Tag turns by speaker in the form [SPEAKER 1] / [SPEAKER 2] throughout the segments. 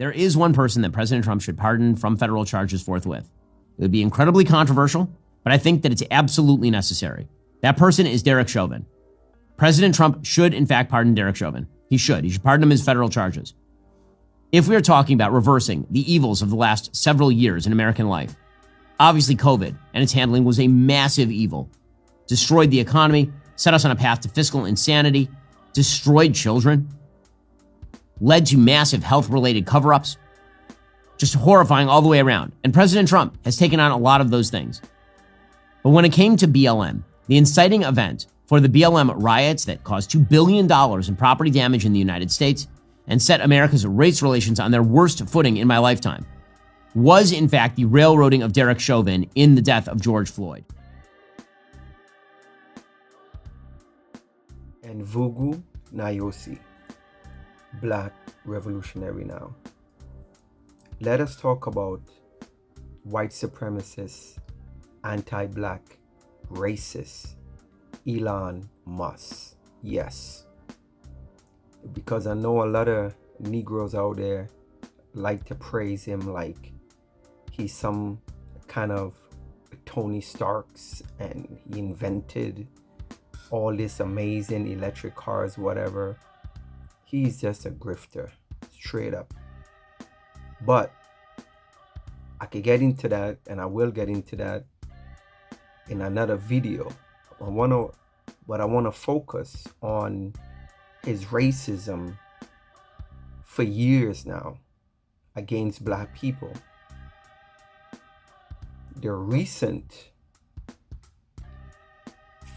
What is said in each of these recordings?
[SPEAKER 1] There is one person that President Trump should pardon from federal charges forthwith. It would be incredibly controversial, but I think that it's absolutely necessary. That person is Derek Chauvin. President Trump should, in fact, pardon Derek Chauvin. He should. He should pardon him his federal charges. If we are talking about reversing the evils of the last several years in American life, obviously COVID and its handling was a massive evil. Destroyed the economy, set us on a path to fiscal insanity, destroyed children, led to massive health-related cover-ups, just horrifying all the way around. And President Trump has taken on a lot of those things. But when it came to BLM, the inciting event for the BLM riots that caused $2 billion in property damage in the United States and set America's race relations on their worst footing in my lifetime, was in fact the railroading of Derek Chauvin in the death of George Floyd.
[SPEAKER 2] And Vugu Nayosi, Black Revolutionary Now. Let us talk about white supremacist, anti-black, racist Elon Musk. Yes. Because I know a lot of Negroes out there like to praise him like he's some kind of Tony Starks and he invented all this amazing electric cars, whatever. He's just a grifter, straight up. But I could get into that, and I will get into that in another video. I want to focus on his racism for years now against black people. The recent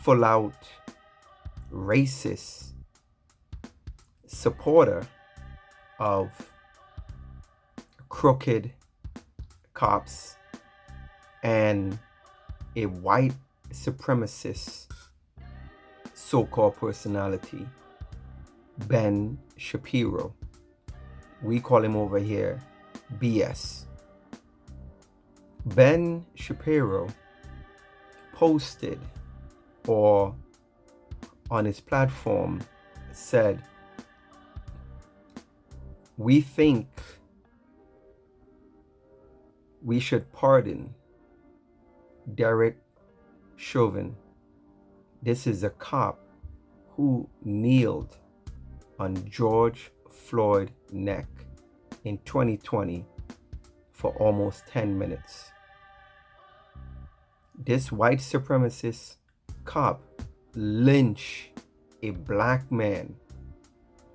[SPEAKER 2] full-out racist supporter of crooked cops and a white supremacist so-called personality, Ben Shapiro. We call him over here BS. Ben Shapiro posted, or on his platform said, we think we should pardon Derek Chauvin. This is a cop who kneeled on George Floyd's neck in 2020 for almost 10 minutes. This white supremacist cop lynched a black man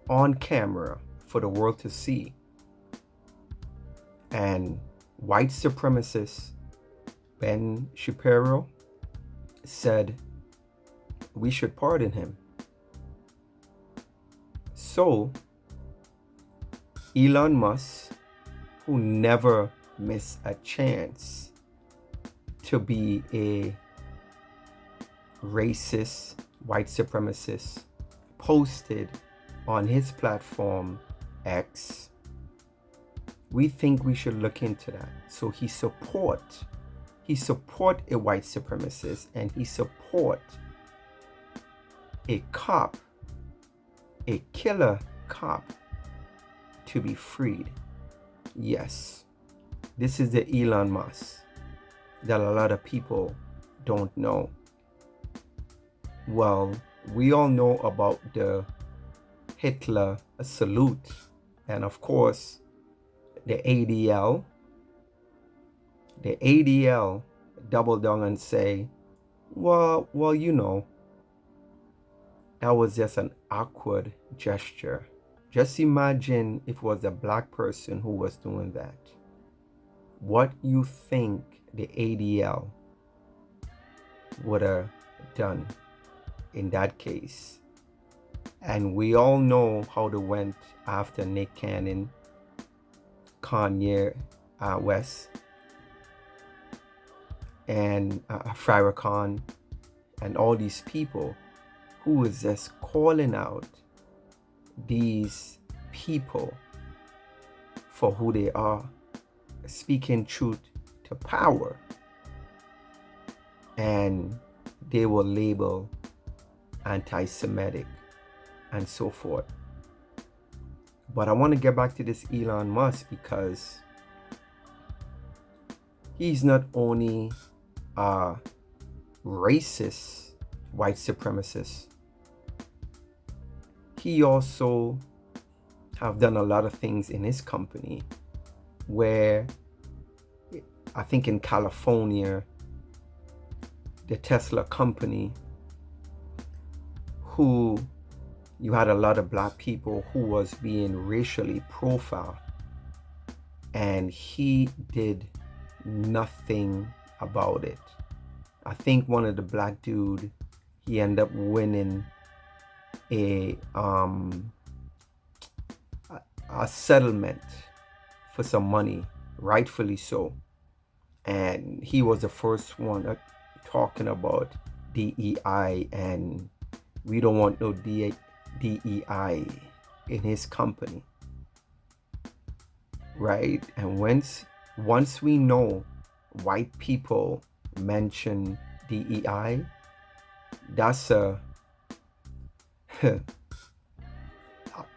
[SPEAKER 2] on camera for the world to see. And white supremacist Ben Shapiro said we should pardon him. So Elon Musk, who never missed a chance to be a racist white supremacist, posted on his platform X, we think we should look into that. So he support a white supremacist, and he support a cop, a killer cop, to be freed. Yes, this is the Elon Musk that a lot of people don't know. Well, we all know about the Hitler salute, and of course the ADL double down and say, well, you know, that was just an awkward gesture. Just imagine if it was a black person who was doing that. What you think the ADL would have done in that case? And we all know how they went after Nick Cannon, Kanye West, and Afrikan, and all these people who was just calling out these people for who they are, speaking truth to power, and they were labeled anti-Semitic and so forth. But I want to get back to this Elon Musk because he's not only a racist white supremacist, he also have done a lot of things in his company where I think in California, the Tesla company, who you had a lot of black people who was being racially profiled, and he did nothing about it. I think one of the black dude, he ended up winning a settlement for some money, rightfully so. And he was the first one talking about DEI, and we don't want no DEI in his company, right? And once we know white people mention DEI, that's a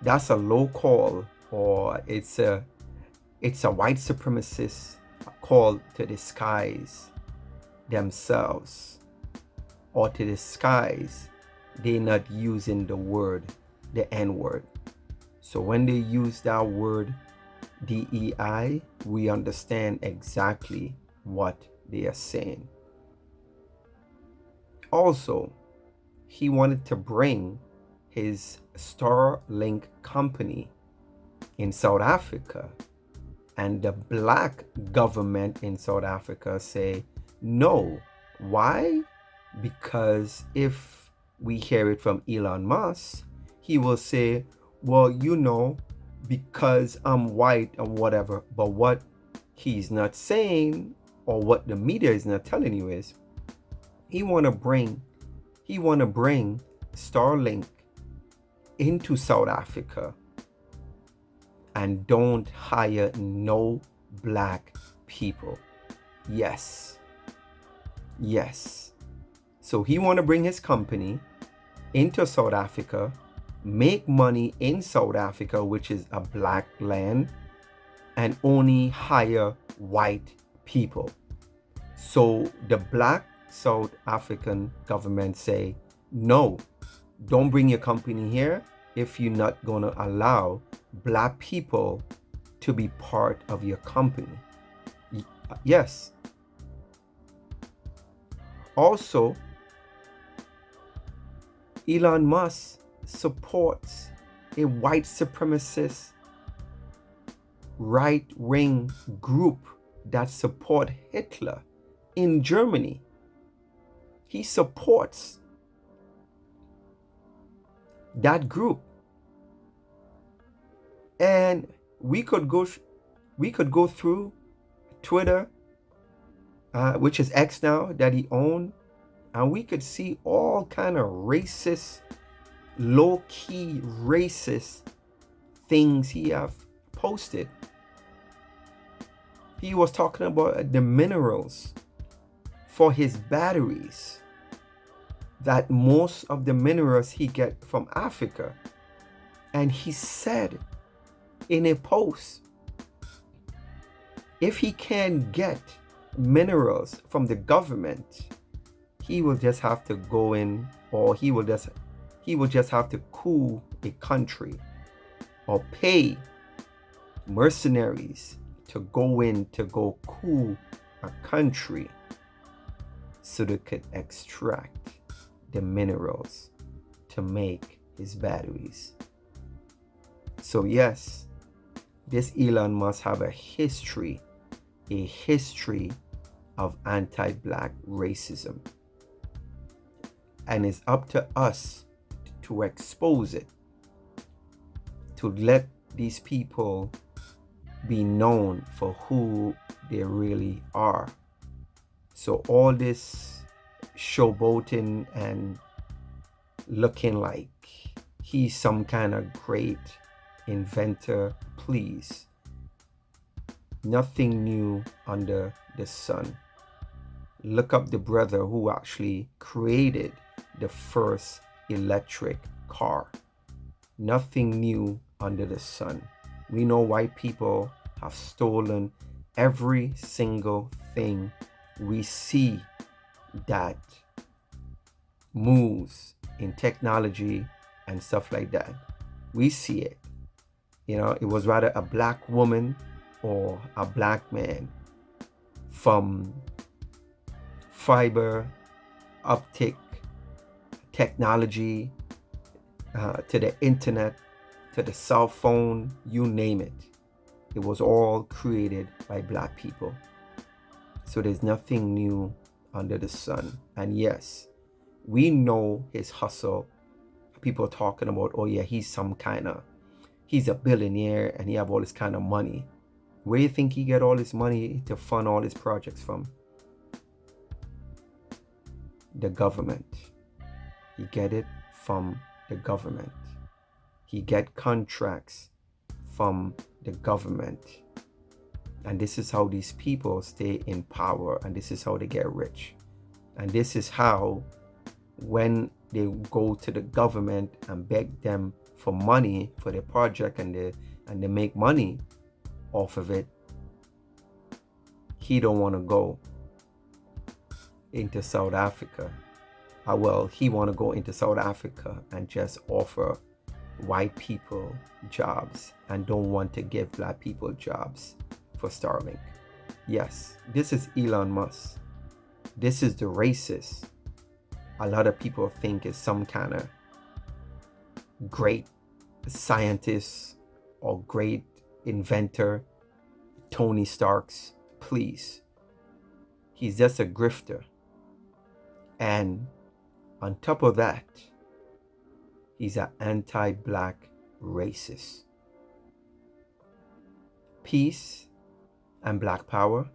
[SPEAKER 2] that's a low call, or it's a white supremacist call to disguise themselves, or to disguise they're not using the N-word. So when they use that word DEI, we understand exactly what they are saying. Also, he wanted to bring his Starlink company in South Africa, and the black government in South Africa say no. Why? Because if we hear it from Elon Musk, he will say, well, because I'm white or whatever. But what he's not saying, or what the media is not telling you, is he want to bring Starlink into South Africa and don't hire no black people. Yes. So he want to bring his company into South Africa, make money in South Africa, which is a black land, and only hire white people. So the black South African government say, no, don't bring your company here if you're not going to allow black people to be part of your company. Yes. Also, Elon Musk supports a white supremacist right-wing group that support Hitler in Germany. He supports that group. And we could go through Twitter, which is X now, that he owned, and we could see all kind of racist, low-key racist things he have posted. He was talking about the minerals for his batteries, that most of the minerals he get from Africa. And he said in a post, if he can get minerals from the government, he will just have to go in, or he will just have to coup a country, or pay mercenaries to go coup a country so they could extract the minerals to make his batteries. So yes, this Elon must have a history of anti-black racism. And it's up to us to expose it, to let these people be known for who they really are. So all this showboating and looking like he's some kind of great inventor, please. Nothing new under the sun. Look up the brother who actually created the first electric car. Nothing new under the sun. We know white people have stolen every single thing we see that moves in technology and stuff like that. We see it. You know, it was rather a black woman or a black man, from fiber optic technology to the internet, to the cell phone, you name it. It was all created by black people. So there's nothing new under the sun. And yes, we know his hustle. People talking about, oh yeah, he's a billionaire and he have all this kind of money. Where do you think he get all this money to fund all his projects from? The government. He get it from the government. He get contracts from the government. And this is how these people stay in power, and this is how they get rich. And this is how, when they go to the government and beg them for money for their project, and they make money off of it, he don't want to go into South Africa. Well, he want to go into South Africa and just offer white people jobs and don't want to give black people jobs for Starlink. Yes, this is Elon Musk. This is the racist a lot of people think is some kind of great scientist or great inventor. Tony Stark's, please. He's just a grifter. And on top of that, he's an anti-black racist. Peace and black power,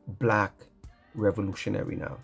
[SPEAKER 2] black revolutionary now.